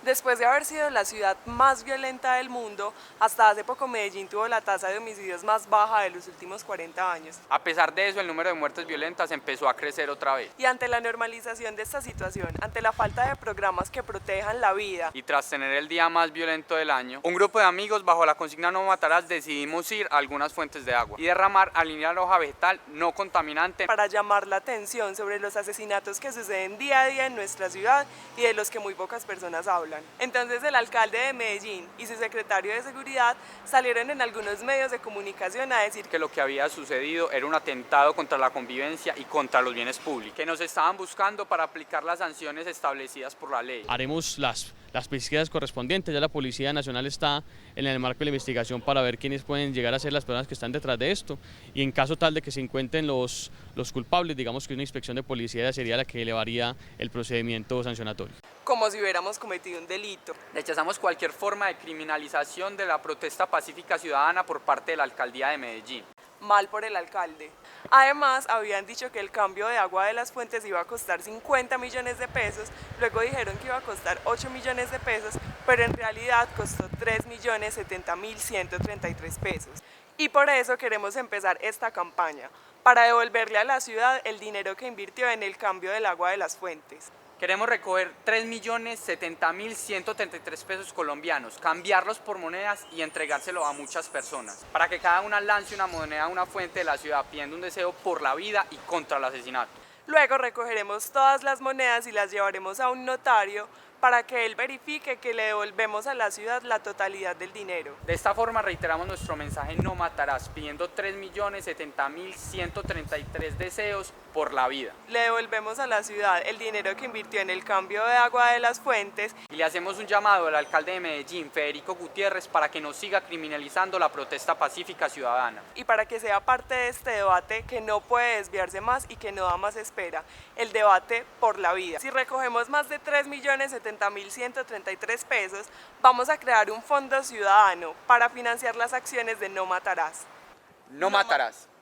Después de haber sido la ciudad más violenta del mundo, hasta hace poco Medellín tuvo la tasa de homicidios más baja de los últimos 40 años. A pesar de eso, el número de muertes violentas empezó a crecer otra vez. Y ante la normalización de esta situación, ante la falta de programas que protejan la vida, Y tras tener el día más violento del año, un grupo de amigos bajo la consigna No Matarás decidimos ir a algunas fuentes de agua y derramar alinear hoja vegetal no contaminante para llamar la atención sobre los asesinatos que suceden día a día en nuestra ciudad y de los que muy pocas personas hablan. Entonces el alcalde de Medellín y su secretario de Seguridad salieron en algunos medios de comunicación a decir que lo que había sucedido era un atentado contra la convivencia y contra los bienes públicos, que nos estaban buscando para aplicar las sanciones establecidas por la ley. Haremos las pesquisas correspondientes, ya la Policía Nacional está en el marco de la investigación para ver quiénes pueden llegar a ser las personas que están detrás de esto, y en caso tal de que se encuentren los culpables, digamos que una inspección de policía sería la que elevaría el procedimiento sancionatorio. como si hubiéramos cometido un delito. Rechazamos cualquier forma de criminalización de la protesta pacífica ciudadana por parte de la Alcaldía de Medellín. Mal por el alcalde. Además, habían dicho que el cambio de agua de las fuentes iba a costar 50 millones de pesos, luego dijeron que iba a costar 8 millones de pesos, pero en realidad costó 3.070.133 pesos. Y por eso queremos empezar esta campaña, para devolverle a la ciudad el dinero que invirtió en el cambio del agua de las fuentes. Queremos recoger 3.070.133 pesos colombianos, cambiarlos por monedas y entregárselo a muchas personas, para que cada una lance una moneda a una fuente de la ciudad pidiendo un deseo por la vida y contra el asesinato. Luego recogeremos todas las monedas y las llevaremos a un notario para que él verifique que le devolvemos a la ciudad la totalidad del dinero. De esta forma reiteramos nuestro mensaje No Matarás, pidiendo 3.070.133 deseos por la vida. Le devolvemos a la ciudad el dinero que invirtió en el cambio de agua de las fuentes y le hacemos un llamado al alcalde de Medellín, Federico Gutiérrez, para que no siga criminalizando la protesta pacífica ciudadana. Y para que sea parte de este debate que no puede desviarse más y que no da más espera, el debate por la vida. Si recogemos más de 3.070.133 pesos, vamos a crear un fondo ciudadano para financiar las acciones de No Matarás. No matarás.